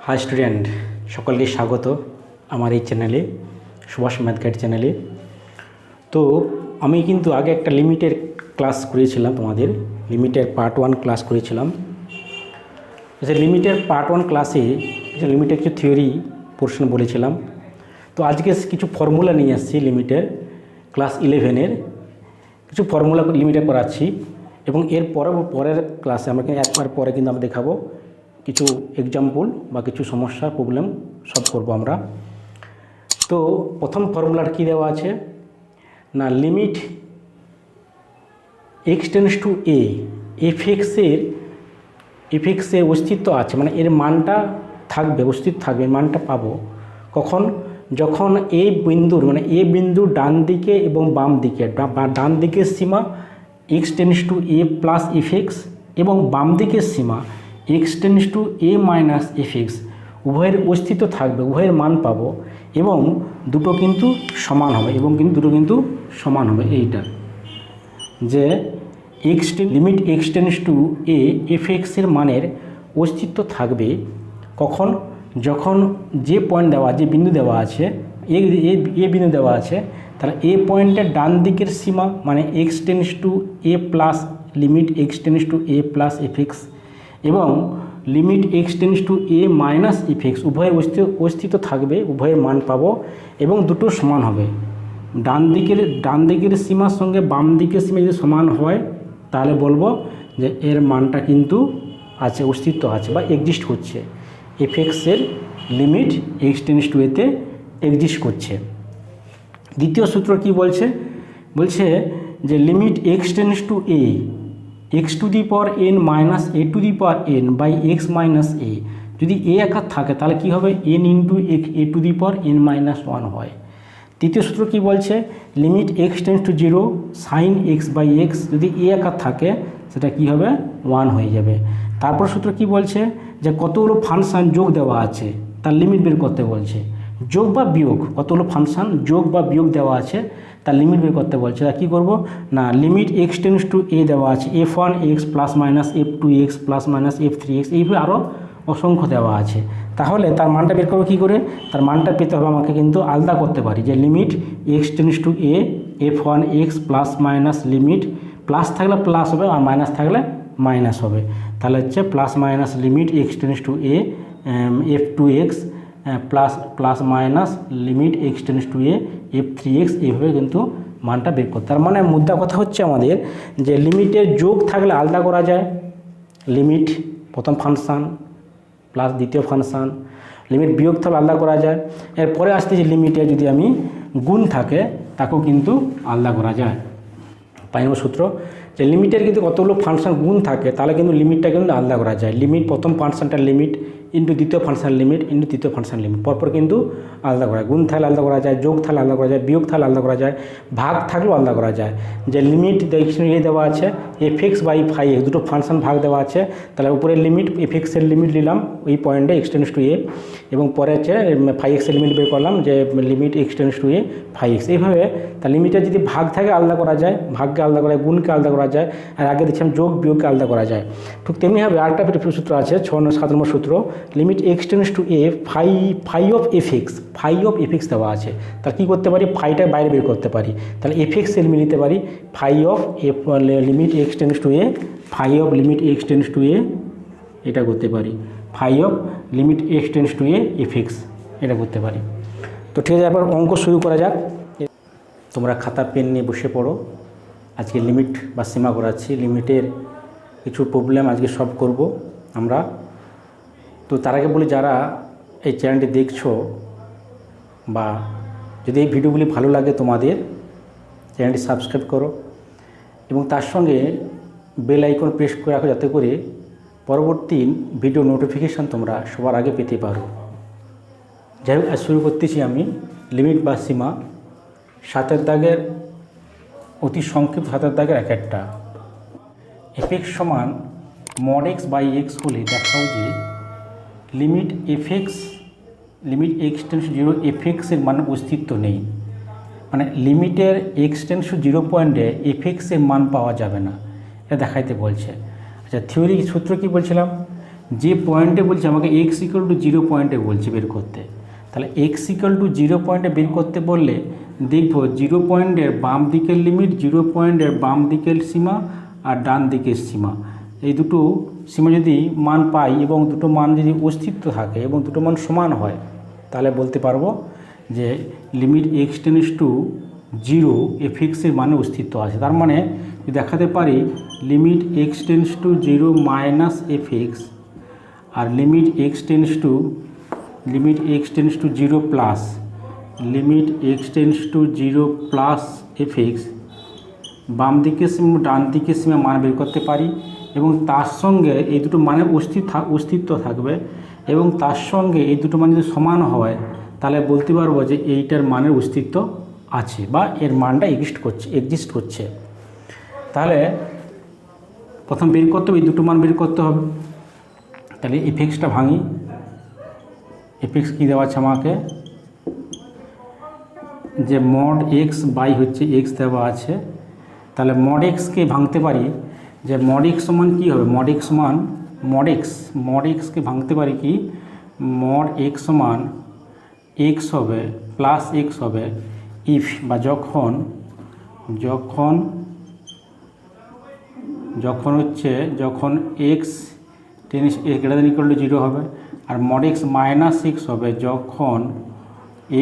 High student, সকলকে স্বাগত আমার এই চ্যানেলে, সুভাষ ম্যাথ গাইড চ্যানেলে। তো আমি কিন্তু আগে একটা লিমিটের ক্লাস করেছিলাম, তোমাদের লিমিটের পার্ট 1 ক্লাস করেছিলাম। সেই লিমিটের পার্ট 1 ক্লাসে লিমিটের কিছু থিওরি পোর্শন বলেছিলাম। তো আজকে কিছু ফর্মুলা নিয়ে আসছি লিমিটের ক্লাস 11-এর কিছু ফর্মুলা লিমিটে করাচ্ছি, এবং এর পরের ক্লাসে আমরা একবার পরে কিন্তু আমরা দেখাবো কিছু এক্সাম্পল বা কিছু সমস্যার প্রবলেম সলভ করব আমরা। তো প্রথম ফর্মুলার কি দেওয়া আছে না, limit x tends to a এফএক্সের অস্তিত্ব আছে, মানে এর মানটা থাকবে, অস্তিত্ব থাকবে, মানটা পাবো কখন, যখন এই বিন্দুর মানে এ বিন্দুর ডান দিকে এবং বাম দিকে, ডান দিকের সীমা x tends to a plus f x এবং বাম দিকের সীমা x tends to a minus f x, উভয়ের অস্তিত্ব থাকবে, উভয়ের মান পাবো এবং দুটো কিন্তু সমান হবে, দুটো কিন্তু সমান হবে। এইটা যে limit x tends to a এফএক্সের মানের অস্তিত্ব থাকবে কখন, যখন যে পয়েন্ট দেওয়া, যে বিন্দু দেওয়া আছে, এ বিন্দু দেওয়া আছে, তাহলে এ পয়েন্টের ডান দিকের সীমা মানে x tends to a plus limit x tends to a plus f x এবং limit x tends to a minus f x, উভয়ের অস্তিত্ব থাকবে, উভয়ের মান পাবো এবং দুটো সমান হবে। ডান দিকের সীমার সঙ্গে বাম দিকের সীমা যদি সমান হয় তাহলে বলবো যে এর মানটা কিন্তু আছে, অস্তিত্ব আছে বা এক্সিস্ট করছে, এফএক্সের লিমিট x টেন্ডস টু a-তে এক্সিস্ট করছে। দ্বিতীয় সূত্র কি বলছে যে limit x tends to a x to the power n minus a to the power n by x minus a, যদি a আকার থাকে তাহলে কি হবে n into a to the power n minus 1 হয়। তৃতীয় সূত্র কি বলছে, limit x tends to 0 sine x by x, যদি a আকার থাকে সেটা কি হবে 1 হয়ে যাবে। তারপর সূত্র কি বলছে যে কতগুলো ফাংশান যোগ দেওয়া আছে তার লিমিট বের করতে বলছে, যোগ বা বিয়োগ, কতগুলো ফাংশান যোগ বা বিয়োগ দেওয়া আছে তার লিমিট বের করতে বলছে। তা কী করবো না, limit x tends to a দেওয়া আছে f1x plus minus f2x plus minus f3x, এইভাবে আরও অসংখ্য দেওয়া আছে। তাহলে তার মানটা বের করবো কী করে, তার মানটা পেতে হবে আমাকে কিন্তু আলাদা করতে পারি যে limit x tends to a f1x plus minus limit, plus থাকলে প্লাস হবে আর মাইনাস থাকলে মাইনাস হবে, তাহলে হচ্ছে plus minus limit x tends to a f2x plus minus limit x tends to a f3x, এইভাবে কিন্তু মানটা বের করতে। তার মানে মুদ্রা কথা হচ্ছে আমাদের যে লিমিটের যোগ থাকলে আলাদা করা যায়, লিমিট প্রথম ফাংশান প্লাস দ্বিতীয় ফাংশান, লিমিট বিয়োগ থাকলে আলাদা করা যায়। এরপরে আসতে যে লিমিটে যদি আমি গুণ থাকে তাকেও কিন্তু আলাদা করা যায়। 5 নম্বর সূত্র যে লিমিটের কিন্তু কতগুলো ফাংশন গুণ থাকে তাহলে কিন্তু লিমিটটা কিন্তু আলাদা করা যায়, লিমিট প্রথম ফাংশনটার লিমিট ইন্টু দ্বিতীয় ফাংশন লিমিট ইন্টু তৃতীয় ফাংশন লিমিট, পরপর কিন্তু আলাদা করা যায়। গুণ থাকলে আলাদা করা যায়, যোগ থাকলে আলাদা করা যায়, বিয়োগ থাকলে আলাদা করা যায়, ভাগ থাকলেও আলাদা করা যায়। যে লিমিট দেওয়া আছে এফএক্স বাই ফাই, দুটো ফাংশন ভাগ দেওয়া আছে, তাহলে উপরের লিমিট এফএক্সের লিমিট নিলাম ওই পয়েন্টে x টেন্ডস টু a, এবং পরে হচ্ছে ফাই এক্সের লিমিট বের করলাম যে limit x tends to a phi x. এইভাবে তার লিমিটের যদি ভাগ থাকে আলাদা করা যায়, ভাগকে আলাদা করা যায়, গুণকে আলাদা করা যায়, আর আগে দিচ্ছিলাম যোগ বিয়োগকে আলাদা করা যায়। ঠিক তেমনিভাবে আরেকটা সূত্র আছে 7 নম্বর সূত্র, limit x tends to a phi of f x দেওয়া আছে, তাহলে কী করতে পারি, ফাইটা বাইরে বের করতে পারি, তাহলে এফএক্সের লিমিট নিতে পারি phi of limit x tends to a phi of limit x tends to a, এটা করতে পারি phi of limit x tends to a f x, এটা করতে পারি। তো ঠিক আছে, এবার অঙ্ক শুরু করা যাক। তোমরা খাতা পেন নিয়ে বসে পড়ো, আজকে লিমিট বা সীমা করাচ্ছি, লিমিটের কিছু প্রবলেম আজকে সলভ করব আমরা। তো তার আগে বলি, যারা এই চ্যানেলটি দেখছো বা যদি এই ভিডিওগুলি ভালো লাগে তোমাদের, চ্যানেলটি সাবস্ক্রাইব করো এবং তার সঙ্গে বেল আইকন প্রেস করে রাখো যাতে করে পরবর্তী ভিডিও নোটিফিকেশান তোমরা সবার আগে পেতে পারো। যাই হোক, শুরু করতেছি আমি লিমিট বা সীমা। 7 দাগের অতি সংক্ষিপ্ত 7 দাগের একটা এফএক্স সমান মড x বাই এক্স হলে দেখাও যে লিমিট x টেন্ডস টু 0 এফএক্সের মান অস্তিত্ব নেই, মানে লিমিটের x টেন্ডস টু 0 পয়েন্টে এফএক্সের মান পাওয়া যাবে না, এটা দেখাইতে বলছে। আচ্ছা, থিওরি সূত্র কি বলছিলাম যে পয়েন্টে বলছে আমাকে এক্স ইকুয়াল টু 0 পয়েন্টে বলছে বের করতে, তাহলে এক্স ইকুয়াল টু 0 পয়েন্টে বের করতে বললে দেখব 0 পয়েন্টের বাম দিকের লিমিট, 0 পয়েন্টের বাম দিকের সীমা আর ডান দিকের সীমা, এই দুটো সীমা যদি মান পাই এবং দুটো মান যদি অস্তিত্ব থাকে এবং দুটো মান সমান হয়, তাহলে বলতে পারবো যে লিমিট এক্স টেন্ডস টু 0 এফএক্সের মানে অস্তিত্ব আছে। তার মানে দেখাতে পারি limit x tends to 0 minus f x আর limit x tends to 0 plus limit x tends to 0 plus f x বাম দিকের সীমা ডান দিকের সীমা মান বের করতে পারি এবং তার সঙ্গে এই দুটো মানের অস্তিত্ব থাকবে এবং তার সঙ্গে এই দুটো মান যদি সমান হয় তাহলে বলতে পারবো যে এইটার মানের অস্তিত্ব আছে বা এর মানটা এক্সিস্ট করছে। তাহলে প্রথম বের করতে হবে, এই দুটো মান বের করতে হবে। তাহলে এফএক্সটা ভাঙি, এফএক্স কী দেওয়া আছে আমাকে, যে মড এক্স বাই হচ্ছে এক্স দেওয়া আছে। তাহলে মড এক্সকে ভাঙতে পারি যে মড এক্স সমান কী হবে, মড এক্সকে ভাঙতে পারি কি, মড এক্স সমান এক্স হবে প্লাস এক্স হবে ইফ বা যখন x tends greater than equal to 0 হবে, আর মড এক্স মাইনাস এক্স হবে যখন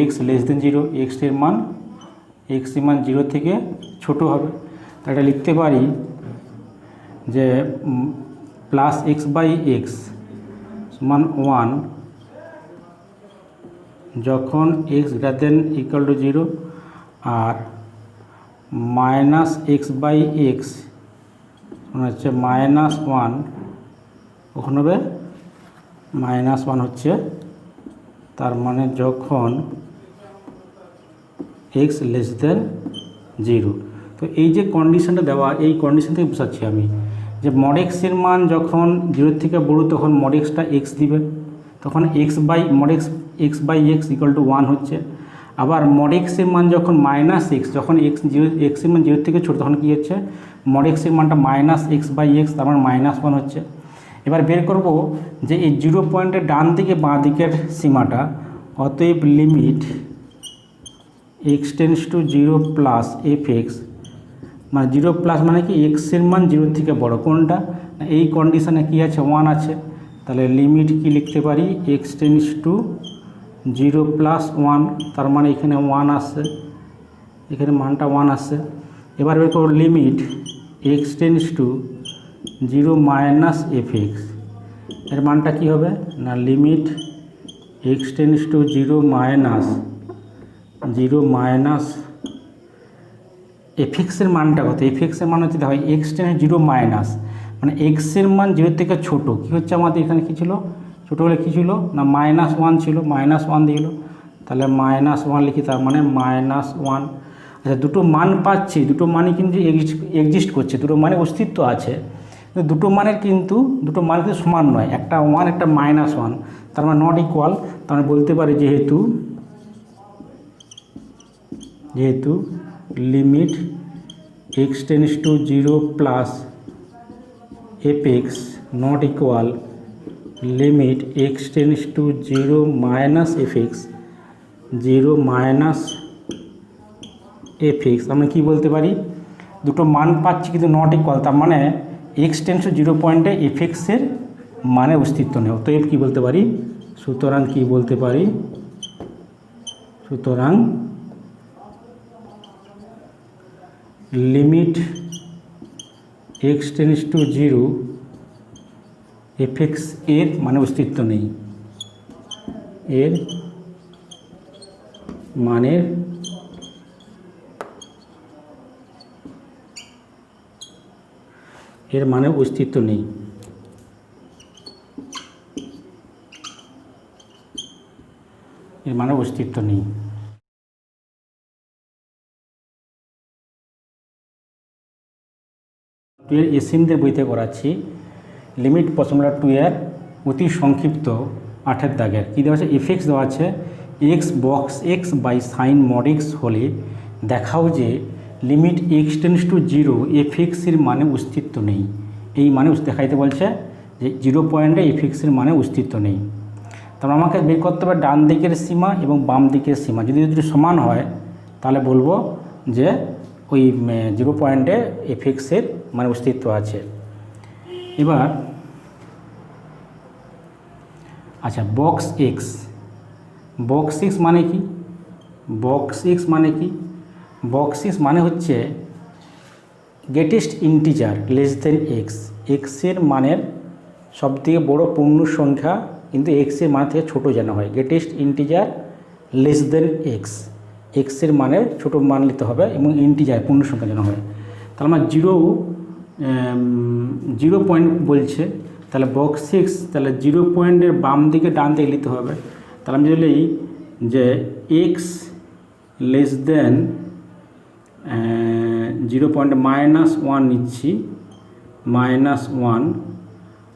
এক্স লেস দেন 0, এক্সের মান 0 থেকে ছোটো হবে। তাহলে এটা লিখতে পারি যে প্লাস এক্স বাই এক্স সমান 1 যখন x greater than equal to 0 আর মাইনাস এক্স বাই এক্স হচ্ছে -1, ওখানে হবে -1 হচ্ছে, তার মানে যখন এক্স লেস দেন 0। তো এই যে কন্ডিশনটা দেওয়া, এই কন্ডিশন থেকে বোঝাচ্ছি আমি যে মড এক্সের মান যখন 0 থেকে বড় তখন মড এক্সটা এক্স দিবে, তখন x by x equal to 1 হচ্ছে। আবার মড এক্সের মান যখন মাইনাস এক্স, যখন এক্সের মান 0 থেকে ছোটো তখন কী হচ্ছে, মড এক্সের মানটা মাইনাস এক্স বাই এক্স, তার মানে -1 হচ্ছে। এবার বের করব যে এই 0 পয়েন্টের ডান দিকে বাঁ দিকের সীমাটা, অতএব limit x tends to 0 plus FX, মানে 0 প্লাস মানে কি এক্সের মান 0 থেকে বড়, কোনটা, এই কন্ডিশনে কি আছে 1 আছে। তাহলে লিমিট কি লিখতে পারি, এক্স টেন্ডস টু 0 প্লাস 1, তার মানে এখানে 1 আসছে, এখানে মানটা 1 আসছে। এবার বের করব limit x tends to 0 minus f x, এর মানটা কি হবে না limit x tends to 0 minus এফএক্সের মানটা কত, এফএক্সের মান হচ্ছে দেখো এক্স টেন্ডস 0 মাইনাস মানে এক্সের মান 0 থেকে ছোটো, কী হচ্ছে আমাদের এখানে কী ছিল, ছোটো হলে কী ছিল না -1 ছিল, -1 দিল, তাহলে -1 লিখি, তার মানে -1। আচ্ছা, দুটো মান পাচ্ছি, দুটো মানই কিন্তু এক্সিস্ট করছে, দুটো মানে অস্তিত্ব আছে, দুটো মান কিন্তু সমান নয়, একটা 1 একটা -1, তার মানে নট ইকুয়াল। তার মানে বলতে পারি যেহেতু limit x tends to 0 plus FX not equal limit x tends to 0 minus FX, 0 minus FX, আমরা কী বলতে পারি, দুটো মান পাচ্ছি কিন্তু নট ইকুয়াল, তার মানে এক্স টেন্ডস টু 0 পয়েন্টে এফএক্সের মানে অস্তিত্ব নেই। তো কী বলতে পারি, সুতরাং limit x tends to 0 FX এর মানে অস্তিত্ব নেই, এর মানের অস্তিত্ব নেই। এসিনদের বইতে করাচ্ছি লিমিট ফর্মুলা 2 এর অতি সংক্ষিপ্ত 8 দাগের কী দেওয়া আছে, এফএক্স দেওয়া আছে x box x by sine mod x হলে দেখাও যে লিমিট এক্স টেন্ডস টু 0 এফএক্সের মানে অস্তিত্ব নেই। এই মানে দেখাইতে বলছে যে 0 পয়েন্টে এফএক্সের মানে অস্তিত্ব নেই। তারপর আমাকে বের করতে হবে ডান দিকের সীমা এবং বাম দিকের সীমা, যদি দুটো সমান হয় তাহলে বলবো যে ওই 0 পয়েন্টে এফএক্সের মানে অস্তিত্ব আছে। এবার আচ্ছা, বক্স এক্স মানে কি? বক্স এক্স মানে হচ্ছে greatest integer less than x, এক্সের মানের সবথেকে বড় পূর্ণ সংখ্যা কিন্তু এক্সের মান থেকে ছোটো যেন হয়। Greatest integer less than x, এক্সের মানের ছোটো মান নিতে হবে এবং ইন্টিজার পূর্ণ সংখ্যা যেন হয়। তাহলে আমার 0 পয়েন্ট বলছে, তাহলে বক্স এক্স, তাহলে 0 পয়েন্টের বাম দিকে ডান দিকে নিতে হবে। তাহলে আমি যদি যে এক্স লেস দেন 0 পয়েন্ট -1 নিচ্ছি, -1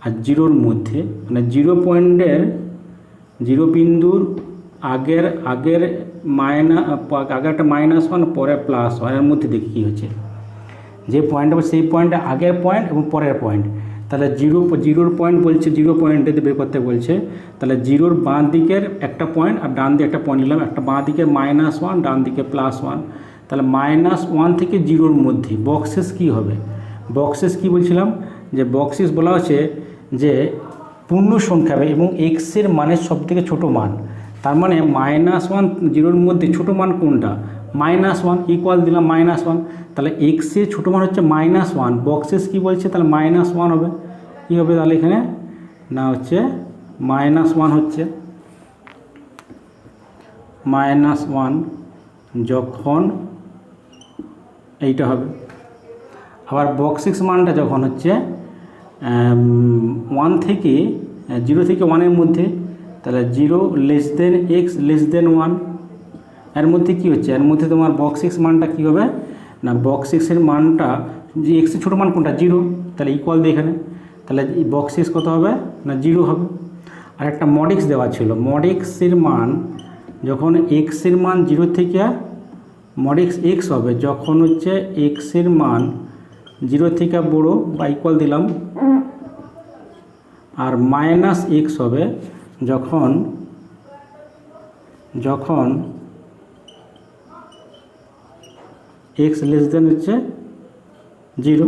আর 0-র মধ্যে, মানে 0 পয়েন্টের 0 বিন্দুর আগের আগেরটা -1 পরে +1 এর মধ্যে দেখি কী হচ্ছে। যে পয়েন্ট হবে সেই পয়েন্টে আগের পয়েন্ট এবং পরের পয়েন্ট। তাহলে 0-র পয়েন্ট বলছে, 0 পয়েন্টে বের করতে বলছে, তাহলে 0-র বাঁ দিকের একটা পয়েন্ট আর ডান দিকে একটা পয়েন্ট নিলাম, একটা বাঁ দিকে -1 ডান দিকে +1, তাহলে -1 থেকে 0-র মধ্যে বক্সেস কী হবে? বক্সেস কী বলছিলাম যে বক্সেস বলা হচ্ছে যে পূর্ণ সংখ্যা হবে এবং এক্সের মানের সবথেকে ছোটো মান। তার মানে -1 0-র মধ্যে ছোটো মান কোনটা? -1 ইকুয়াল দিলাম -1, তাহলে এক্সের ছোটো মান হচ্ছে -1, বক্সেস কী বলছে? তাহলে -1 হবে। কী হবে তাহলে এখানে? না হচ্ছে -1 হচ্ছে -1 যখন এইটা হবে। আবার বক্স এক্স মানটা যখন হচ্ছে 1 থেকে 0 থেকে 1-এর মধ্যে, তাহলে 0 less than x less than 1, এর মধ্যে কী হচ্ছে? এর মধ্যে তোমার বক্স এক্স মানটা কী হবে? না বক্স এক্সের মানটা, যে এক্সের ছোটো মান কোনটা? 0, তাহলে ইকুয়াল দিয়ে এখানে, তাহলে এই বক্স এক্স কত হবে? না 0 হবে। আর একটা মড এক্স দেওয়া ছিল, মড এক্সের মান যখন এক্সের মান 0 থেকে মড এক্স হবে যখন হচ্ছে এক্সের মান 0 থেকে বড় বা ইকুয়াল দিলাম, আর -x হবে যখন x লেস দেন হচ্ছে 0।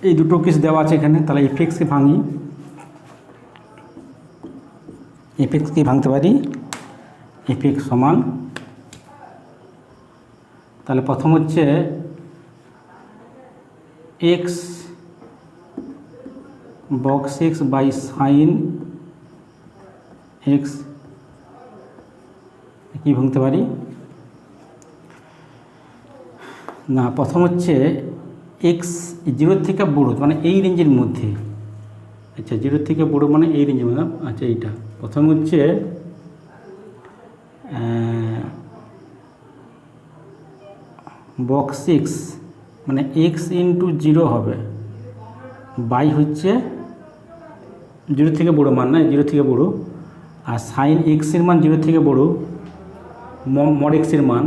এই দুটো কেস দেওয়া আছে এখানে। তাহলে এফএক্সকে ভাঙি, এফএক্সকে ভাঙতে পারি, এফএক্স সমান, তাহলে প্রথম হচ্ছে x box x by sine x, কী ভাঙতে পারি? না, প্রথম হচ্ছে এক্স 0 থেকে বড়ো মানে এই রেঞ্জের মধ্যে, আচ্ছা 0 থেকে বড়ো মানে এই রেঞ্জের মধ্যে, আচ্ছা এইটা প্রথম হচ্ছে বক্স এক্স মানে x ইন্টু 0 হবে বাই হচ্ছে 0 থেকে বড়ো মান, না 0 থেকে বড়ো, আর সাইন এক্সের মান 0 থেকে বড়ো, মড এক্সের মান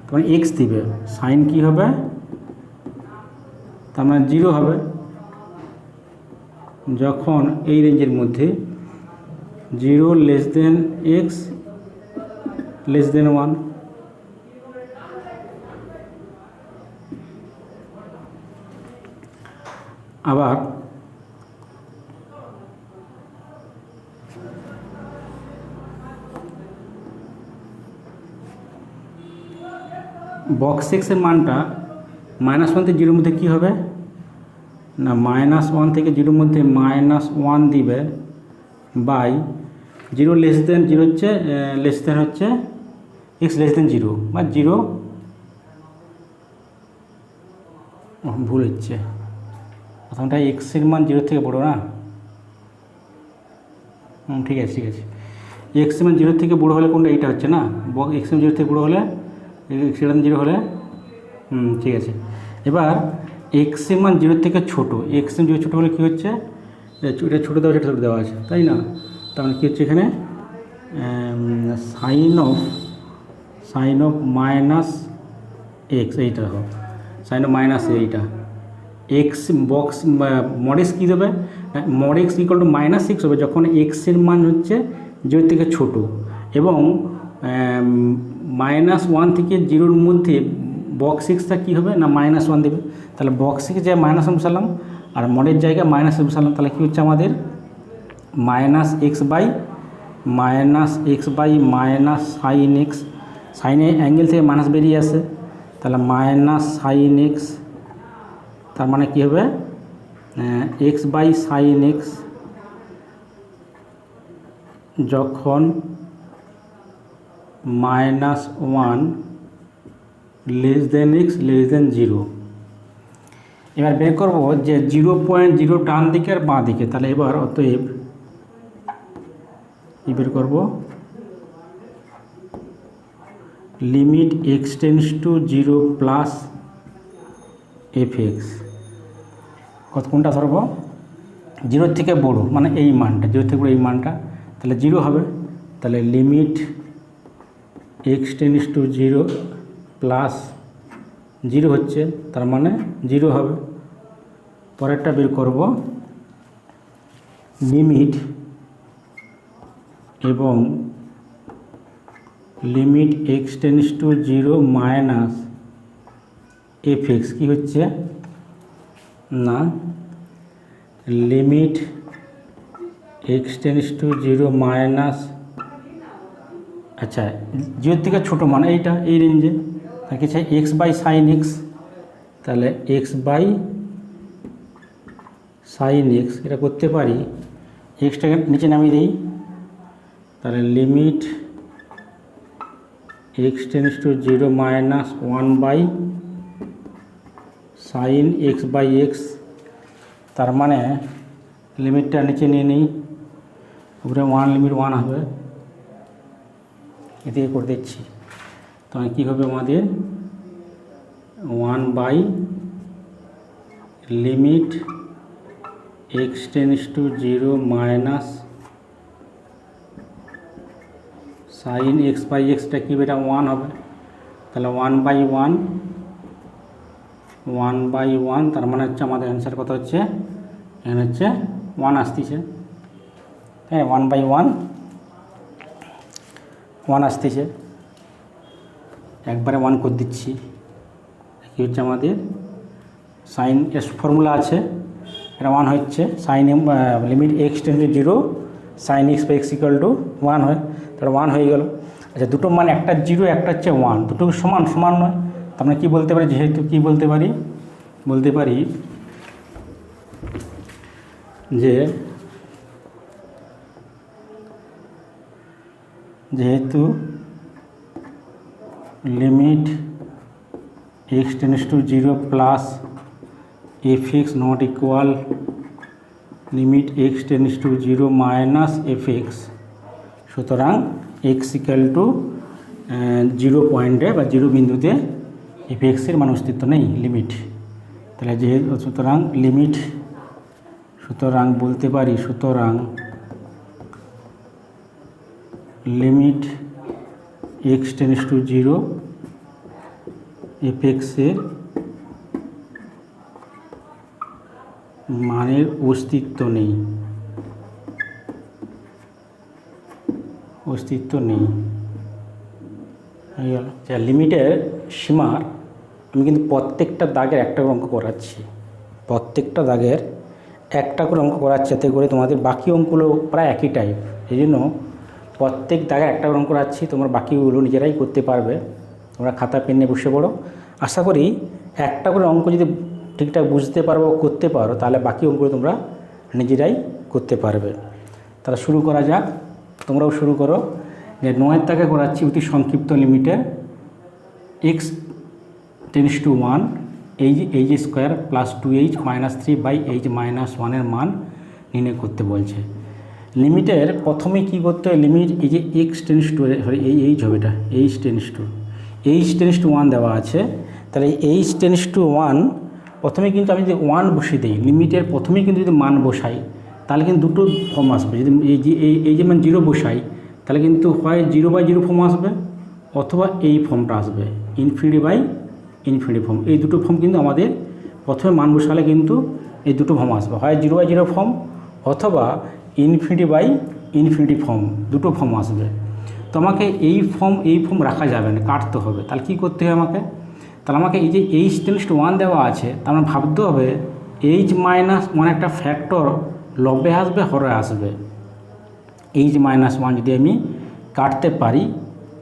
তখন এক্স দিবে, সাইন কি হবে? তার মানে 0 হবে যখন এই রেঞ্জের মধ্যে 0 less than x less than 1। আবার বক্স এক্সের মানটা -1 থেকে 0-র মধ্যে কী হবে? না -1 থেকে 0-র মধ্যে -1 দিবে বাই 0 লেস দেন 0 হচ্ছে লেস দেন হচ্ছে এক্স লেস দেন 0 বা 0, ভুল হচ্ছে, প্রথমটা এক্সের মান 0 থেকে বড়ো না, ঠিক আছে এক্সের মান 0 থেকে বড়ো হলে কোনটা? এইটা হচ্ছে না, এক্সের মান 0 থেকে বড়ো হলে, এক্সের মান 0 হলে, ঠিক আছে। এবার এক্সের মান 0 থেকে ছোটো, এক্সের 0 ছোটো হলে কী হচ্ছে? এটা ছোটো দেওয়া, সেটা ছোটো দেওয়া আছে, তাই না? তার মানে কী হচ্ছে এখানে? সাইন অফ মাইনাস এক্স, এইটা হোক সাইন অফ মাইনাস এইটা, এক্স বক্স মডেক্স কী দেবে? মড এক্স ইকুয়াল টু -6 হবে যখন এক্সের মান হচ্ছে 0 থেকে ছোট, এবং -1 থেকে 0-র মধ্যে বক্স এক্সটা কী হবে না -1 দেবে। তাহলে বক্স এক্স জায়গায় -1 বসালাম আর মডের জায়গায় -1 বসালাম, তাহলে কী হচ্ছে আমাদের -x বাই sin x, সাইনে অ্যাঙ্গেল থেকে মাইনাস বেরিয়ে আসে, তাহলে -sin x, তার মানে কী হবে x বাই sin x যখন -1 less than x less than 0। এবার বের করব যে 0.0 ডান দিকে আর বাঁ দিকে, তাহলে এবার অতএব বের করব limit x tends to 0 plus fx, কোনটা ধরবো 0 থেকে বড়, মানে এই মানটা 0 থেকে বড় এই মানটা, তাহলে 0 হবে। তাহলে limit x tends to 0 plus 0 হচ্ছে, তার মানে 0 হবে। পরেরটা বের করব লিমিট এবং limit x tends to 0 minus fx কি হচ্ছে না limit x tends to 0 minus, আচ্ছা 0 থেকে ছোটো মান এইটা এই রেঞ্জে, তাকে চাই x বাই সাইন এক্স, তাহলে x বাই সাইন এক্স এটা করতে পারি, এক্সটাকে নিচে নামিয়ে দিই, তাহলে limit x tends to 0 minus 1 by sine x by x, তার মানে লিমিটটা নিচে নিয়ে নিই, উপরে 1 লিমিট 1 হবে, এদিকে করে দিচ্ছি, তাহলে কী হবে আমাদের 1 by limit x tends to 0 minus sine x by এক্সটা কী এটা 1 হবে, তাহলে 1 বাই 1, তার মানে হচ্ছে আমাদের অ্যান্সার কত হচ্ছে, এখানে হচ্ছে 1 আসতেছে, হ্যাঁ 1 বাই 1 আসতেছে, একবারে 1 করে দিচ্ছি, কী হচ্ছে আমাদের সাইন এস ফর্মুলা আছে, এটা 1 হচ্ছে sine limit x tends to 0 sine x by x equal to 1 হয়, তাহলে 1 হয়ে গেল। আচ্ছা দুটো মান একটা 0 একটা হচ্ছে 1, দুটো সমান সমান নয়, তার মানে কী বলতে পারি, যেহেতু কী বলতে পারি যে যেহেতু limit x tends to 0 plus fx not equal limit x tends to 0 minus fx, সুতরাং x ইকুয়াল টু 0 পয়েন্টে বা 0 বিন্দুতে fxের মান অস্তিত্ব নেই লিমিট, তাহলে যেহেতু সুতরাং লিমিট, সুতরাং বলতে পারি লিমিট x টেন্ডস টু 0 fxের মানের অস্তিত্ব নেই, হয়ে গেল। আচ্ছা লিমিটের সীমার আমি কিন্তু প্রত্যেকটা দাগের একটা করে অঙ্ক করাচ্ছি, যাতে করে তোমাদের বাকি অঙ্কগুলো প্রায় একই টাইপ, এই জন্য প্রত্যেক দাগের একটা করে অঙ্ক করাচ্ছি, তোমরা বাকিগুলো নিজেরাই করতে পারবে, তোমরা খাতা পেন নিয়ে বসে পড়ো, আশা করি একটা করে অঙ্ক যদি ঠিকঠাক বুঝতে পারো করতে পারো, তাহলে বাকি অঙ্কগুলো তোমরা নিজেরাই করতে পারবে। তাহলে শুরু করা যাক, তোমরাও শুরু করো। যে 9 দাগে করাচ্ছি অতি সংক্ষিপ্ত লিমিটে x tends to 1 h square plus 2h minus 3 by h minus 1 মান নির্ণয় করতে বলছে। লিমিটের প্রথমে কি করতে হয়, লিমিট এই যে x টেন্ডস টু এইচ হবে, এটা h টেন্ডস টু 1 দেওয়া আছে, তাহলে h টেন্ডস টু 1 প্রথমে কিন্তু আমি যদি 1 বসিয়ে দিই, লিমিটের প্রথমেই কিন্তু যদি মান বসাই তাহলে কিন্তু দুটো ফর্ম আসবে, যদি এই যে মান 0 বসাই তাহলে কিন্তু হয় 0/0 ফর্ম আসবে, অথবা এই ফর্মটা আসবে ইনফিনিটি ফর্ম। এই দুটো ফর্ম কিন্তু আমাদের প্রথমে মান বসালে কিন্তু এই দুটো ফর্ম আসবে, হয় 0/0 ফর্ম অথবা ইনফিনিটি বাই ইনফিনিটি ফর্ম, দুটো ফর্ম আসবে। তো আমাকে এই ফর্ম রাখা যাবে না, কাটতে হবে। তাহলে কী করতে হবে আমাকে? তাহলে আমাকে এই যে h টেন্ডস টু 1 দেওয়া আছে, তার মানে ভাবতে হবে h মাইনাস 1 একটা ফ্যাক্টর লবে আসবে, হরে আসবে। h মাইনাস 1 যদি আমি কাটতে পারি,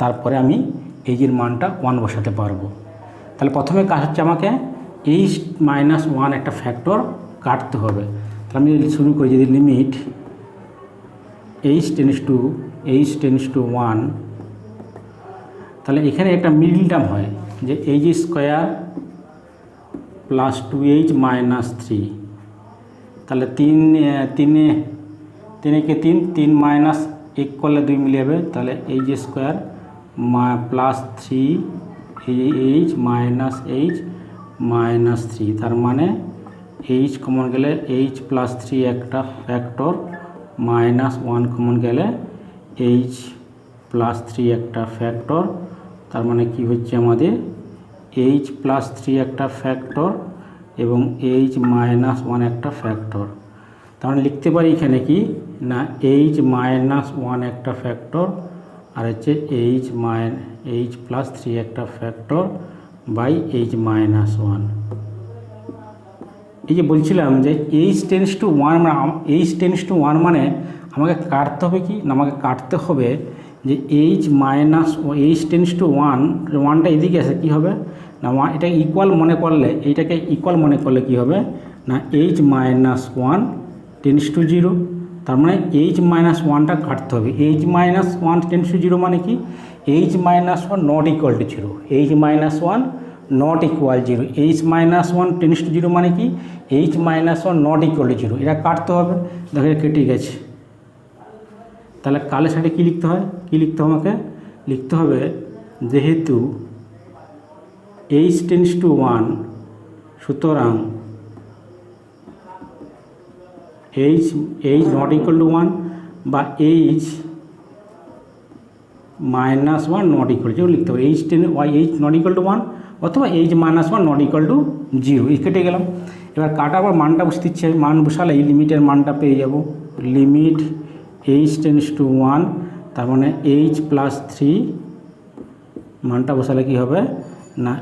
তারপরে আমি এর মানটা 1 বসাতে পারবো। তাহলে প্রথমে কাজ হচ্ছে আমাকে h মাইনাস 1 একটা ফ্যাক্টর কাটতে হবে। তাহলে আমি শুরু করি, যদি লিমিট h টেন্ডস টু 1, তাহলে এখানে একটা মিডল টার্ম হয় যে h square plus 2h minus 3, তাহলে 3 মাইনাস 1 করলে 2 মিলে যাবে, তাহলে h square plus 3h minus 3, তার মানে h কমন গেলে h প্লাস 3 একটা ফ্যাক্টর, মাইনাস 1 কমন গেলে h প্লাস 3 একটা ফ্যাক্টর, তার মানে কি হচ্ছে আমাদের h প্লাস 3 একটা ফ্যাক্টর এবং h মাইনাস 1 একটা ফ্যাক্টর। তাহলে লিখতে পারি এখানে কি না, h মাইনাস 1 একটা ফ্যাক্টর আর হচ্ছে h প্লাস 3 একটা ফ্যাক্টর বাই h মাইনাস 1। এই যে বলছিলাম যে h টেন্ডস টু 1 মানে আমাকে কাটতে হবে কি না, আমাকে কাটতে হবে যে h টেন্ডস টু 1টা এদিকে আসে, কী হবে না, এটাকে ইকুয়াল মনে করলে, এইটাকে ইকুয়াল মনে করলে কী হবে না, h মাইনাস 1 টেন্ডস টু 0, তার মানে h মাইনাস 1টা কাটতে হবে। h মাইনাস 1 টেন্ডস টু 0 মানে কি, h minus 1 not equal to 0, h minus 1 not equal 0, h minus 1 tends to 0 মানে কি, h minus 1 not equal to 0, এটা কাটতে হবে। দেখো কেটে গেছে। তাহলে কালের সাথে কী লিখতে হয়, আমাকে লিখতে হবে যেহেতু h টেন্ডস টু 1, সুতরাং h নট ইকুয়াল টু 1 বা h minus 1 not equal two লিখতে হবে, h নট ইকুয়াল টু 1 অথবা h minus 1 not equal to 0, এই কেটে গেলাম। এবার কাটার পর মানটা বসতে ইচ্ছে, মান বসালে এই লিমিটের মানটা পেয়ে যাব, লিমিট h টেন্ডস টু 1, তার মানে h প্লাস 3 মানটা বসালে কি হবে না,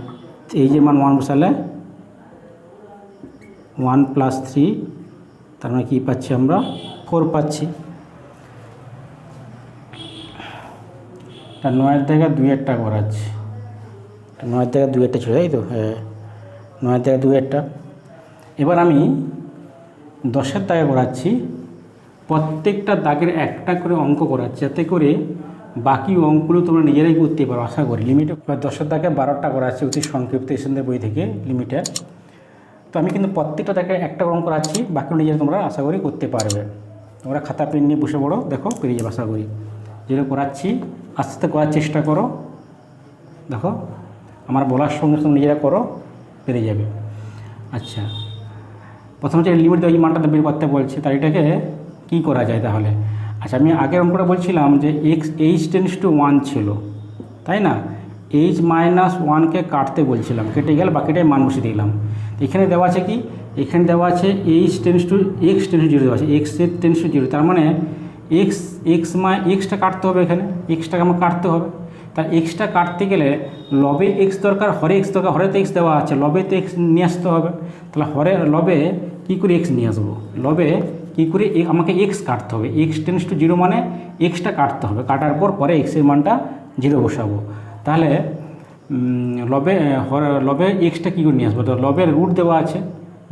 এই যে মান 1 বসালে 1 প্লাস 3, তার মানে কী পাচ্ছি আমরা 4 পাচ্ছি। তা 9-এর জায়গায় 2-এরটা করাচ্ছি, 9-এর জায়গায় 2-এরটা ছিল, তাই তো? হ্যাঁ, 9-এর জায়গায় 2-এরটা। এবার আমি 10-এর দাগে করাচ্ছি, প্রত্যেকটা দাগের একটা করে অঙ্ক করাচ্ছি, যাতে করে বাকি অঙ্কগুলো তোমরা নিজেরাই করতে পারো আশা করি। লিমিটে 10-এর দাগে 12টা করাচ্ছি অতি সংক্ষিপ্ত এসেন্দের বই থেকে লিমিটের। তো আমি কিন্তু প্রত্যেকটা দাগে একটা অঙ্ক করাচ্ছি, বাকিগুলো নিজেরা তোমরা আশা করি করতে পারবে। তোমরা খাতা পেন নিয়ে বসে পড়ো, দেখো পেরে যাবে আশা করি। যেটা করাচ্ছি আস্তে আস্তে করার চেষ্টা করো, দেখো আমার বলার সঙ্গে সঙ্গে নিজেরা করো, পেরে যাবে। আচ্ছা, প্রথমে যে লিমিট দেওয়া, এই মানটা বের করতে বলছে, তাই এটাকে কী করা যায় তাহলে? আচ্ছা, আমি আগের অঙ্কটা বলছিলাম যে h টেন্ডস টু 1 ছিল, তাই না? h মাইনাস 1কে কাটতে বলছিলাম, কেটে গেল, বাকিটাই মান বসে দিলাম। এখানে দেওয়া আছে কি, এখানে দেওয়া আছে h টেন্ডস টু 0 দেওয়া আছে, x টেন্ডস টু 0, তার মানে এক্সটা কাটতে হবে, এখানে এক্সটাকে আমার কাটতে হবে। তার এক্সটা কাটতে গেলে লবে এক্স দরকার, হরে এক্স দরকার, হরে তো এক্স দেওয়া আছে, লবে তো এক্স নিয়ে আসতে হবে। তাহলে লবে কী করে এক্স নিয়ে আসবো, লবে কী করে আমাকে এক্স কাটতে হবে, x টেন্ডস টু 0 মানে এক্সটা কাটতে হবে, কাটার পরে এক্সের মানটা 0 বসাবো। তাহলে লবে এক্সটা কী করে নিয়ে আসবো, তো লবের রুট দেওয়া আছে,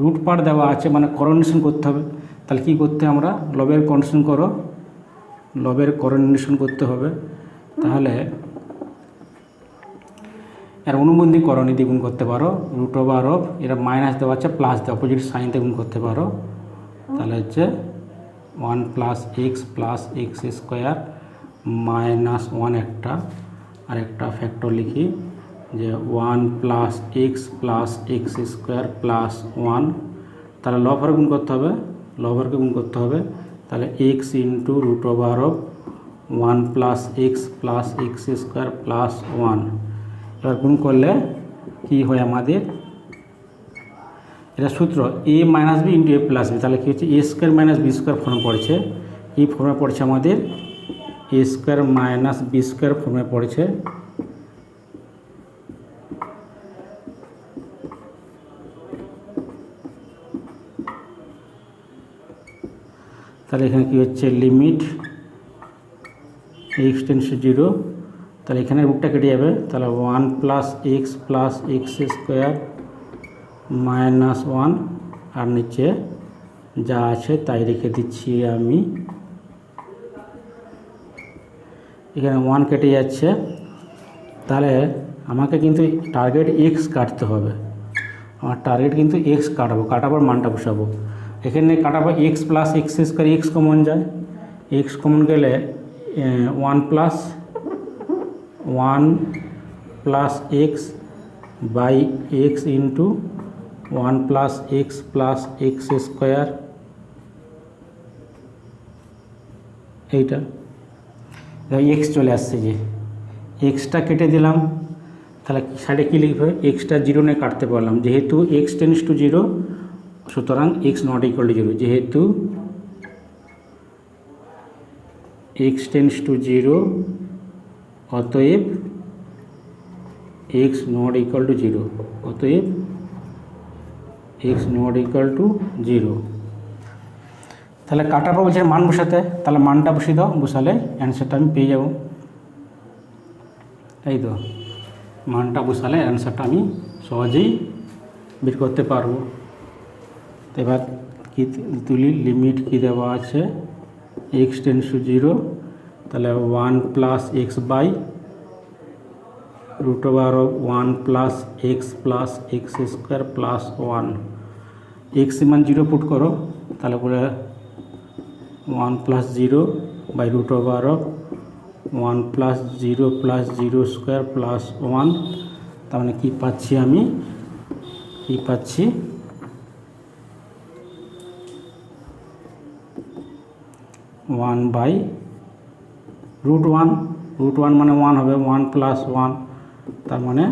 রুট পার্ট দেওয়া আছে, মানে করোনেশন করতে হবে। তাহলে কী করতে, আমরা লবের করোনেশন করতে হবে। তাহলে এর অনুবন্ধী করণী দিয়ে গুণ করতে পারো, রুট ওভার অফ, এরা মাইনাস দেওয়া আছে, প্লাস দেওয়া, অপোজিট সাইনতে গুণ করতে পারো। তাহলে হচ্ছে 1 প্লাস এক্স স্কোয়ার মাইনাস 1 একটা, আর একটা ফ্যাক্টর লিখি যে 1 প্লাস এক্স স্কোয়ার প্লাস 1, তাহলে লবহরে গুণ করতে হবে, লবহরকে গুণ করতে হবে। তাহলে x into root over of 1 plus x square plus 1, এবার গুণ করলে কি হয় আমাদের এটা সূত্র a minus b into a plus b, তাহলে কী হচ্ছে a square minus b square ফর্মে পড়েছে, এই ফর্মে পড়েছে আমাদের a square minus b square ফর্মে পড়েছে। তাহলে এখানে কী হচ্ছে লিমিট এক্স টেন্ডস টু 0, তাহলে এখানে রুটটা কেটে যাবে, তাহলে 1 প্লাস এক্স স্কোয়ার মাইনাস 1, আর নিচে যা আছে তাই রেখে দিচ্ছি আমি। এখানে 1 কেটে যাচ্ছে, তাহলে আমাকে কিন্তু টার্গেট এক্স কাটতে হবে, আমার টার্গেট কিন্তু এক্স কাটাবার মানটা বসাবো। এখানে কাটাবো x plus x square, x common যায়, এক্স কমন গেলে 1 plus x by x into 1 plus x square, এইটা এক্স চলে আসছে, যে এক্সটা কেটে দিলাম, তাহলে সাইডে কী লিখবে এক্সটা 0 নিয়ে কাটতে পারলাম, যেহেতু এক্স টেন্ডস টু 0 সুতরাং এক্স নট ইকুয়াল টু 0, যেহেতু এক্স টেন্ডস টু 0 অতএব এক্স নট ইকুয়াল টু 0, অতএব এক্স নট ইকুয়াল টু 0। তাহলে কাটার পর বলছে মান বসাতে, তাহলে মানটা বসিয়ে দাও, বসালে অ্যান্সারটা আমি পেয়ে যাব। এই তো মানটা বসালে অ্যান্সারটা আমি সহজেই বের করতে পারবো। এবার কি তুলি, লিমিট কি দেওয়া আছে এক্স টেন্ডস টু 0, তাহলে 1 plus x by √ 1 plus x square plus 1, x মান 0 পুট করো, তাহলে বলে 1 plus 0 by √ 1 plus 0 square plus 1, তার মানে কী পাচ্ছি আমি, কী পাচ্ছি 1 বাই √ 1 মানে 1 হবে, 1 প্লাস 1, তার মানে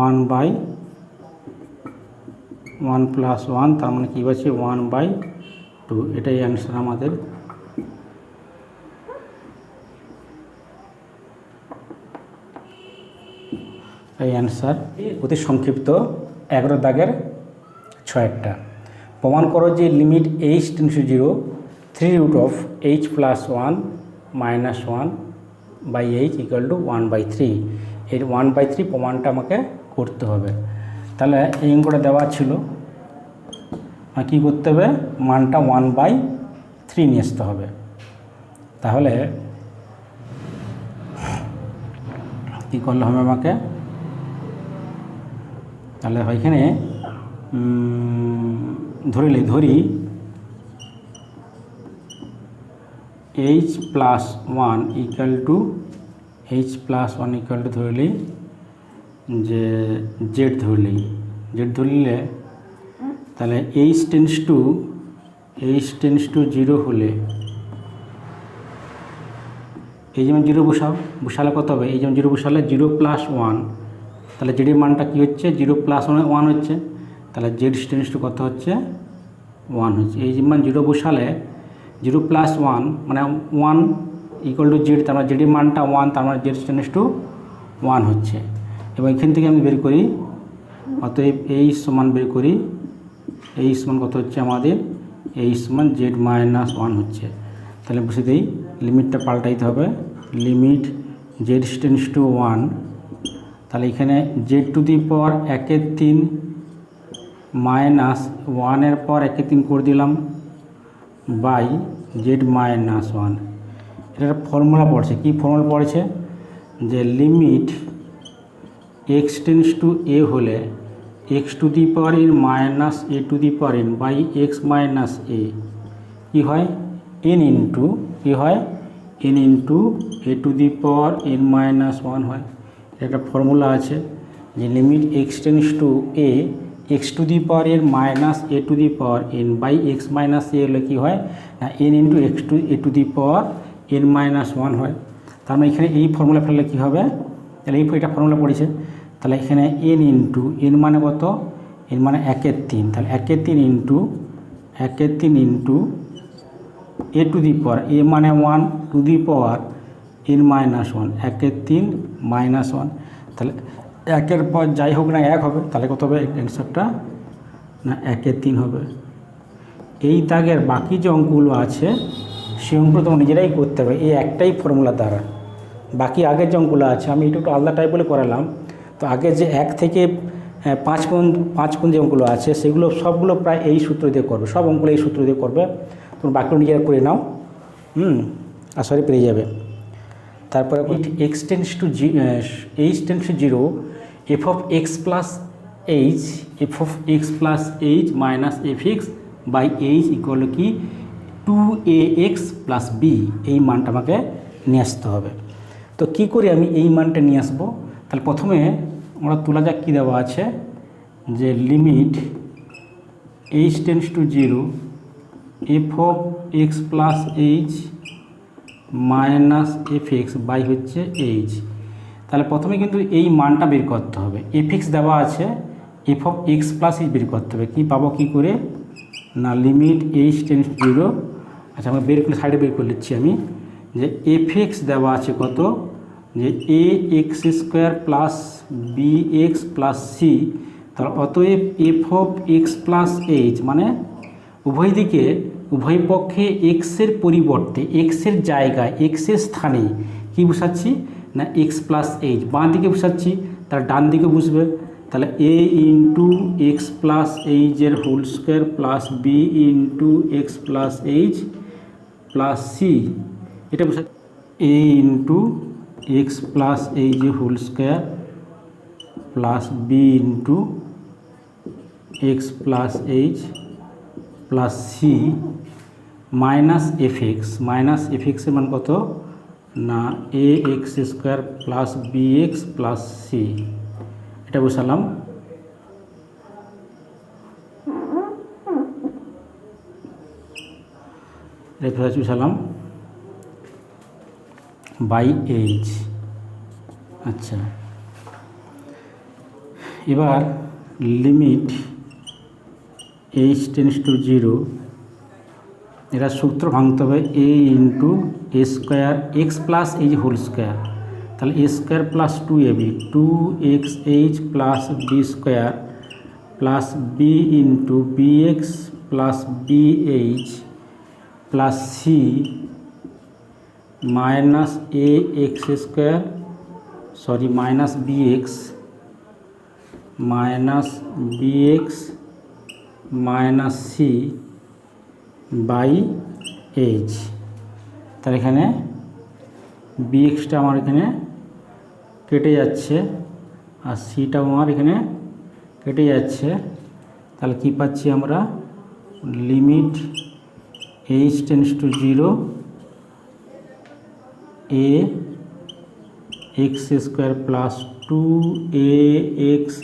1 বাই 1 প্লাস 1, তার মানে কী পাচ্ছি 1 বাই 2, এটাই অ্যান্সার আমাদের। এই অ্যান্সার অতি সংক্ষিপ্ত 11 দাগের 6টা। প্রমাণ করো যে limit h tends to 0 3√h plus 1 minus 1 by h equal to 1/3, এই 1/3 প্রমাণটা আমাকে করতে হবে। তাহলে এই অঙ্কটা দেওয়া ছিল, কী করতে হবে, মানটা 1/3 নিয়ে আসতে হবে। তাহলে কী করলে হবে আমাকে, তাহলে এখানে ধরি h প্লাস 1 ইকুয়াল টু ধরলি যে জেড ধরলে, তাহলে h টেন্ডস টু 0 হলে এই যেমন 0 বসালে কত হবে, এই যেমন 0 বসালে 0 প্লাস 1, তাহলে জেডের মানটা কী হচ্ছে 0 প্লাস 1 হচ্ছে, তাহলে জেড টেন্ডস টু কত হচ্ছে 1 হচ্ছে। এই যেমন 0 বসালে 0 প্লাস 1 মানে 1 ইকুয়াল টু জেড, তার মানে জেডের মানটা 1, তার মানে জেড টেন্ডস টু 1 হচ্ছে। এবং এখান থেকে আমি বের করি, অতএব এই সমান বের করি, এই সমান কত হচ্ছে আমাদের, এই সমান জেড মাইনাস 1 হচ্ছে। তাহলে বসে দিই, লিমিটটা পাল্টাইতে হবে, লিমিট জেড টেন্ডস টু 1, তাহলে এখানে Z two the power 1/3 minus 1 পর 1/3 করে দিলাম বাই জেড মাইনাস 1। এটা ফর্মুলা পড়ছে, কি ফর্মুলা পড়েছে, যে limit x tends to a হলে x to the power n minus a to the power n by x minus a কী হয় n into a to the power n minus 1 হয়। একটা ফর্মুলা আছে যে limit x tends to a x to the power n minus a to the power n by x minus a হলে কী হয় না n into a to the power n minus 1 হয়। তার মানে এখানে এই ফর্মুলা ফেললে কী হবে, তাহলে এটা ফর্মুলা পড়েছে, তাহলে এখানে এন ইন্টু এন মানে কত, এন মানে 1/3, তাহলে 1/3 ইন্টু এ টু দি পাওয়ার এ মানে 1 two the power N minus 1, 1/3 minus 1, তাহলে 1-এর পর যাই হোক না 1 হবে, তাহলে কত হবে অ্যান্সারটা না 1/3 হবে। এই দাগের বাকি যে অঙ্কগুলো আছে সেই অঙ্কগুলো তোমরা নিজেরাই করতে হবে এই একটাই ফর্মুলা দ্বারা। বাকি আগের যে অঙ্কগুলো আছে আমি একটু আলাদা টাইপ বলে করালাম, তো আগে যে 1 থেকে 5 পর্যন্ত যে অঙ্কগুলো আছে সেগুলো সবগুলো প্রায় এই সূত্র দিয়ে করবে, সব অঙ্কগুলো এই সূত্র দিয়ে করবে, তোমরা বাকিগুলো নিজেরা করে নাও, আশা করি পেরে যাবে। তারপরে h tends to 0 f of x plus h minus fx by h equal কি 2ax প্লাস b, এই মানটা আমাকে নিয়ে আসতে হবে। তো কি করে আমি এই মানটা নিয়ে আসবো, তাহলে প্রথমে আমরা তোলা যাক কী দেওয়া আছে যে limit h tends to 0 f of x plus h minus fx by হচ্ছে h। তাহলে প্রথমে কিন্তু এই মানটা বের করতে হবে, fx দেওয়া আছে, f of x plus h বের করতে হবে। কী পাবো কী করে না লিমিট h টেন্ডস টু 0, আচ্ছা আমরা বের করে সাইডে বের করে নিচ্ছি আমি, যে fx দেওয়া আছে কত যে ax² plus bx plus c, তাহলে অতএব f of x plus h মানে উভয় পক্ষে এক্সের পরিবর্তে এক্সের জায়গায় এক্সের স্থানে কি বসাচ্ছি না এক্স প্লাস এইচ, বাঁ দিকে বসাচ্ছি, তাহলে ডান দিকে বসবে, তাহলে এ ইন্টু এক্স প্লাস এইচের whole square plus b into x plus h plus c, এটা বসাচ্ছি এ ইন্টু এক্স প্লাস এইচের whole square plus b into x plus h plus c minus এফএক্সের মান কত না ax² plus bx plus c, এটা বসালাম। বসালাম বাই এইচ। আচ্ছা এবার লিমিট h টেন্ডস টু 0, এটা সূত্র ভাঙতে হবে a into a square x plus h whole square, তাহলে a square plus 2ab 2xh plus b square plus b into bx plus bh plus c minus minus bx minus c by h. তাহলে এখানে bxটা আমার এখানে কেটে যাচ্ছে আর সিটাও আমার এখানে কেটে যাচ্ছে, তাহলে কি পাচ্ছি আমরা limit h tends to 0 ax² plus 2axh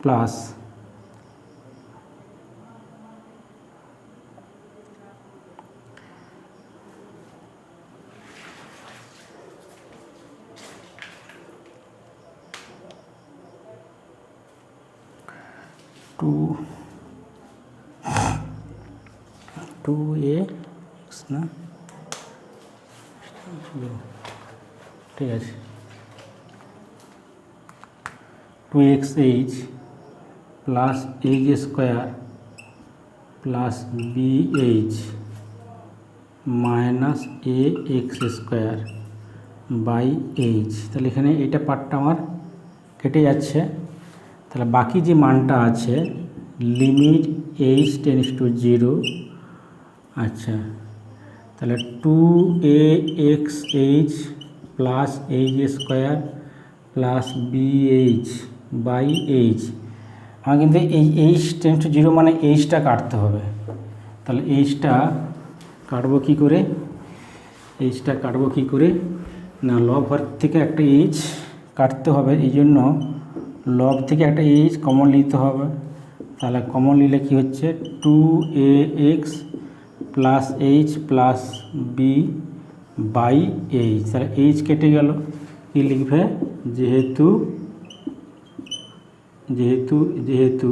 plus two x না, ঠিক আছে 2xh plus h² plus bh minus ax² by h, তাহলে এখানে এটা পার্টটা আমার কেটে যাচ্ছে, তাহলে বাকি যে মানটা আছে লিমিট h টেন্ডস টু 0, আচ্ছা তাহলে 2axh plus h² plus bh by h, আমার কিন্তু এই h টেন্ডস টু 0 মানে এইচটা কাটতে হবে, তাহলে এইচটা কাটবো কী করে না লব হর থেকে একটা এইচ কাটতে হবে, এই জন্য লব থেকে একটা এইচ কমন নিতে হবে, তাহলে কমন নিলে কী হচ্ছে 2ax plus h plus b by h. তাহলে এইচ কেটে গেল, কি লিখবে, যেহেতু যেহেতু যেহেতু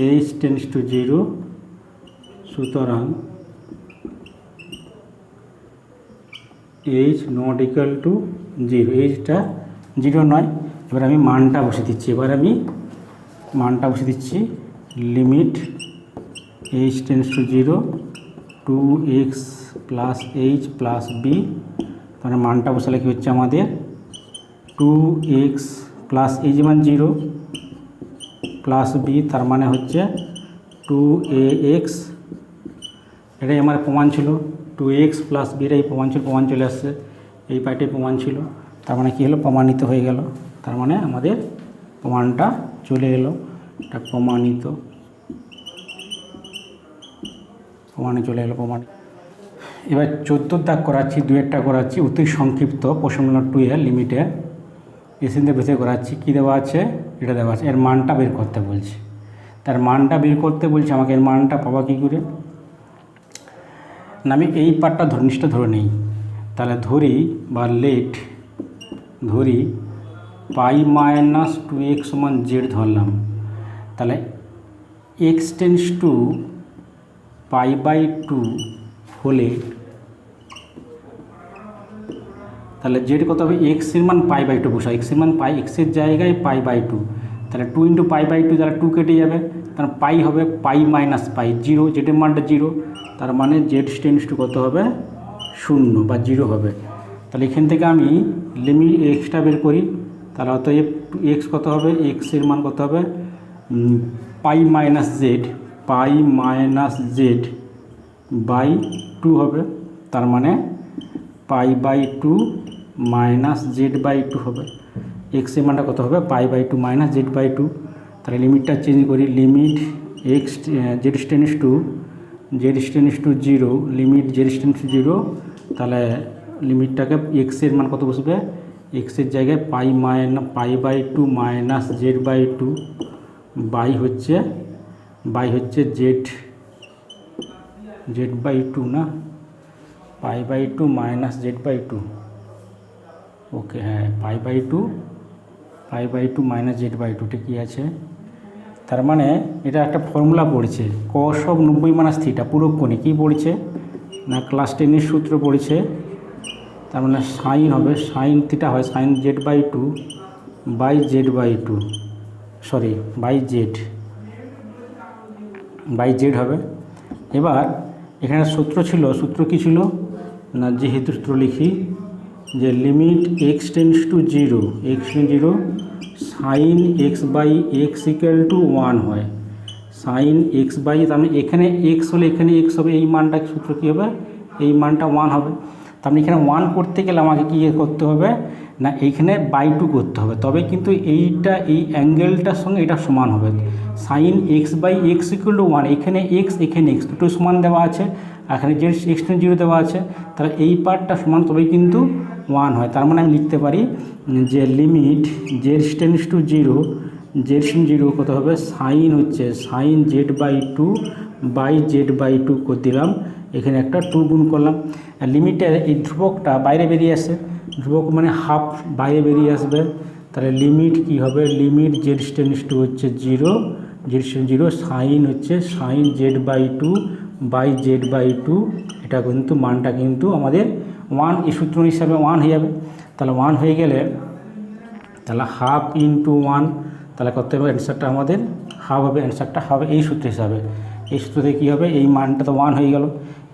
এইচ টেন্ডস টু জিরো, সুতরাং h not equal to zero, এইচটা জিরো নয়। এবার আমি মানটা বসে দিচ্ছি, limit h tends to zero 2x plus h plus b. তাহলে মানটা বসালে কী হচ্ছে আমাদের 2x প্লাস এইচ মান জিরো প্লাস বি, তার মানে হচ্ছে 2ax। এটাই আমার প্রমাণ ছিল, 2x প্লাস বি, এটাই প্রমাণ ছিল, প্রমাণ চলে আসছে, এই পার্টে প্রমাণ ছিল। তার মানে কী হলো, প্রমাণিত হয়ে গেল। তার মানে আমাদের প্রমাণটা চলে এলো, এটা প্রমাণিত, প্রমাণে চলে এলো, প্রমাণ। এবার 14 দাগ করাচ্ছি, 2-1টা করাচ্ছি, অতি সংক্ষিপ্ত প্রশ্ন নম্বর 2 এর লিমিটে এসিনতে বেশি করাচ্ছি। কী দেওয়া আছে, এটা দেওয়া আছে, এর মানটা বের করতে বলছে। তার মানটা বের করতে বলছে আমাকে, এর মানটা পাবা কী করে না, আমি এই পার্টটা ধর্নিষ্ঠ ধরে নেই। তাহলে ধরি বা লেট ধরি পাই মাইনাস 2x সমান জেড ধরলাম। তাহলে x tends to pi by 2 হলে তাহলে জেড কত হবে, এক্স এর মান পাই বাই 2 বসা, এক্স এর মান পাই, এক্সের জায়গায় পাই বাই 2, তাহলে 2 ইন্টু পাই বাই 2, তাহলে 2 কেটে যাবে, তাহলে পাই হবে পাই মাইনাস পাই, জিরো, জেডের মানটা জিরো, তার মানে জেড টেন্ডস টু কত হবে, 0 বা 0 হবে। তাহলে এখান থেকে আমি লিমিট এক্সটা বের করি, তাহলে অতএব এক্স কত হবে, এক্সের মান কত হবে, পাই মাইনাস জেড বাই 2 হবে, তার মানে pi by 2 minus z by 2 হবে। এক্সের মানটা কত হবে, pi by 2 minus z by 2। তাহলে লিমিটটা চেঞ্জ করি, limit x z tends to 0, limit z tends to 0, তাহলে লিমিটটাকে এক্সের মান কত বসবে, এক্সের জায়গায় pi by 2 minus z by 2 by হচ্ছে জেড বাই 2 না, pi by 2 minus z by 2, okay, হ্যাঁ, pi by 2 minus z by 2 ঠিকই আছে। তার মানে এটা একটা ফর্মুলা পড়ছে, cos অফ 90 মাইনাস থিটা, পুরোক্ষণে কী পড়ছে না, ক্লাস 10-এর সূত্র পড়ছে। তার মানে সাইন হবে, সাইন থিটা হয় sine z by 2 by z by 2, sorry by z হবে। এবার এখানে সূত্র কী ছিল না, যেহেতু সূত্র লিখি যে limit x tends to 0 sine x by x equal to 1 হয়, সাইন এক্স বাই, তার মানে এখানে এক্স হলে এখানে এক্স হবে, এই মানটা সূত্র কী হবে, এই মানটা 1 হবে। তার মানে এখানে 1 করতে গেলে আমাকে কী করতে হবে না, এইখানে বাই 2 করতে হবে, তবে কিন্তু এইটা এই অ্যাঙ্গেলটার সঙ্গে এটা সমান হবে। Sine x by x equal to 1, এখানে এক্স দুটো সমান দেওয়া আছে, এখানে জেড এক্স টেন্ডস 0 দেওয়া আছে, তাহলে এই পার্টটা সমান, তবেই কিন্তু 1 হয়। তার মানে আমি লিখতে পারি যে লিমিট জেড টেন্ডস টু 0 কত হবে, sine z by 2 by z by 2 করে দিলাম, এখানে একটা 2 গুণ করলাম। আর লিমিটের এই ধ্রুবকটা বাইরে বেরিয়ে আসে, ধ্রুবক মানে হাফ বাইরে বেরিয়ে আসবে, তাহলে লিমিট কি হবে, লিমিট জেড টেন্ডস টু হচ্ছে 0 sine z by 2 by z by 2, এটা কিন্তু মানটা কিন্তু আমাদের 1, এই সূত্র হিসাবে 1 হয়ে যাবে। তাহলে 1 হয়ে গেলে তাহলে হাফ ইন্টু 1, তাহলে কত হবে, অ্যান্সারটা আমাদের হাফ হবে, অ্যান্সারটা হবে এই সূত্র হিসাবে। এই সূত্রতে কী হবে, এই মানটা তো 1 হয়ে গেল,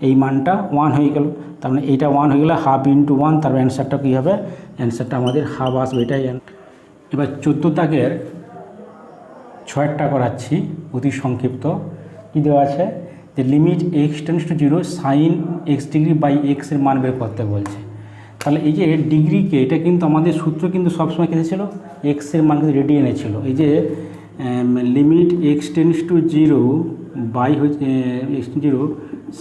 এই মানটা 1 হয়ে গেল, তার মানে এইটা 1 হয়ে গেলে হাফ ইন্টু 1, তারপর অ্যান্সারটা কী হবে, অ্যান্সারটা আমাদের হাফ আসবে, এটাই। এবার 14 দাগের 6টা করাচ্ছি, অতি সংক্ষিপ্ত। কী দেওয়া আছে যে limit x tends to 0 sine x degree by এক্সের মান বের করতে বলছে। তাহলে এই যে ডিগ্রিকে, এটা কিন্তু আমাদের সূত্র কিন্তু সবসময় কী ছিল, এক্সের মান কিন্তু রেডিয়ানে ছিল। এই যে limit x tends to 0 by হচ্ছে x 0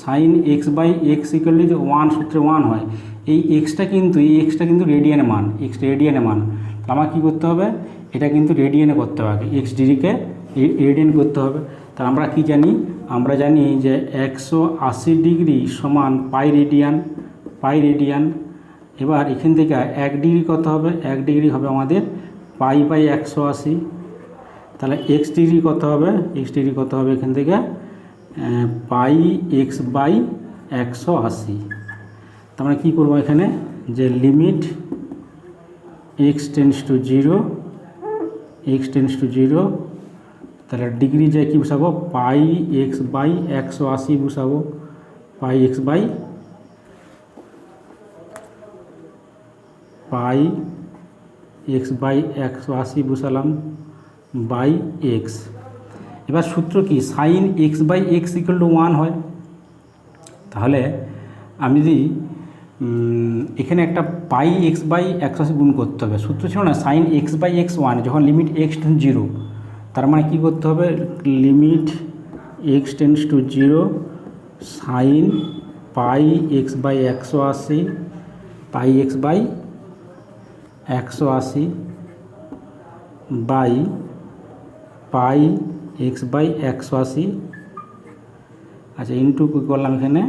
sine x by x equal to 1, সূত্রে 1 হয়, এই এক্সটা কিন্তু রেডিয়ানে মান, তাহলে আমার কী করতে হবে, এটা কিন্তু রেডিয়ানে করতে হবে আগে, এক্স ডিগ্রিকে রেডিয়ান করতে হবে। তাহলে আমরা কি জানি, আমরা জানি যে 180 ডিগ্রি সমান পাই রেডিয়ান। এবার এখান থেকে 1 ডিগ্রি কত হবে, 1 ডিগ্রি হবে আমাদের পাই বাই 180। তাহলে এক্স ডিগ্রি কত হবে, এখান থেকে পাই এক্স বাই 180। তার মানে কী করবো এখানে, যে limit x tends to zero, তাহলে ডিগ্রি যায় কী বসাবো, পাই এক্স বাই 180 বসাবো, pi x by x by 180 বসালাম বাই এক্স। এবার সূত্র কি, sine x by x equal to 1 হয়। তাহলে আমি যদি এখানে একটা পাই এক্স বাই 180 গুণ করতে হবে, সূত্র ছিল না সাইন এক্স বাই এক্স 1, যখন লিমিট এক্স টেন্স জিরো, তার মানে কী করতে হবে, limit x tends to zero sine pi x by 180, pi x by 180 by pi x by 180, আচ্ছা ইন্টু কী করলাম, এখানে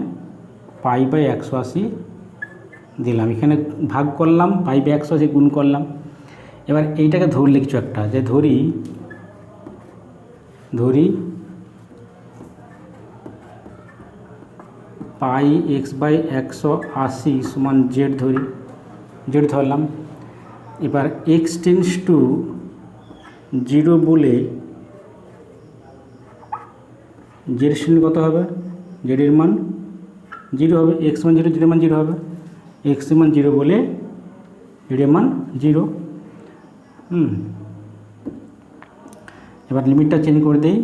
পাই বাই 180 দিলাম, এখানে ভাগ করলাম, পাই বাই 180 গুণ করলাম। এবার এইটাকে ধরলে কিছু একটা, যে ধরি পাই এক্স বাই 180 সমান জেড ধরলাম। এবার এক্স টেন্স টু জিরো বলে জেড শূন্য কত হবে, জেডের মান জিরো হবে, এক্স মান জিরো, জেডের মান জিরো হবে, এক্স মান জিরো বলে জেডের মান জিরো। এবার লিমিটটা চেঞ্জ করে দিই,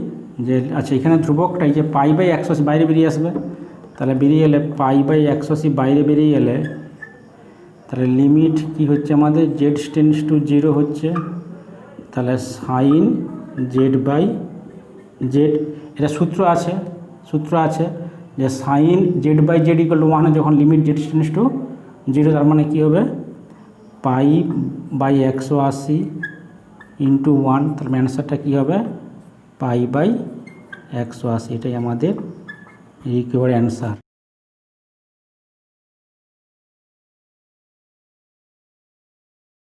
যে আচ্ছা এখানে ধ্রুবকটাই যে পাই বাই 180 বাইরে বেরিয়ে আসবে, তাহলে বেরিয়ে এলে পাই বাই 180 বাইরে বেরিয়ে এলে, তাহলে লিমিট কি হচ্ছে আমাদের, জেড টেন্স টু জিরো হচ্ছে, তাহলে সাইন জেড বাই জেড, এটা সূত্র আছে যে sine z by z equal to 1, যখন limit z tends to zero, তার মানে কী হবে, পাই বাই 180 ইন্টু 1, তার মানে অ্যান্সারটা কী হবে, পাই বাই 180। এটাই আমাদের একেবারে অ্যান্সার।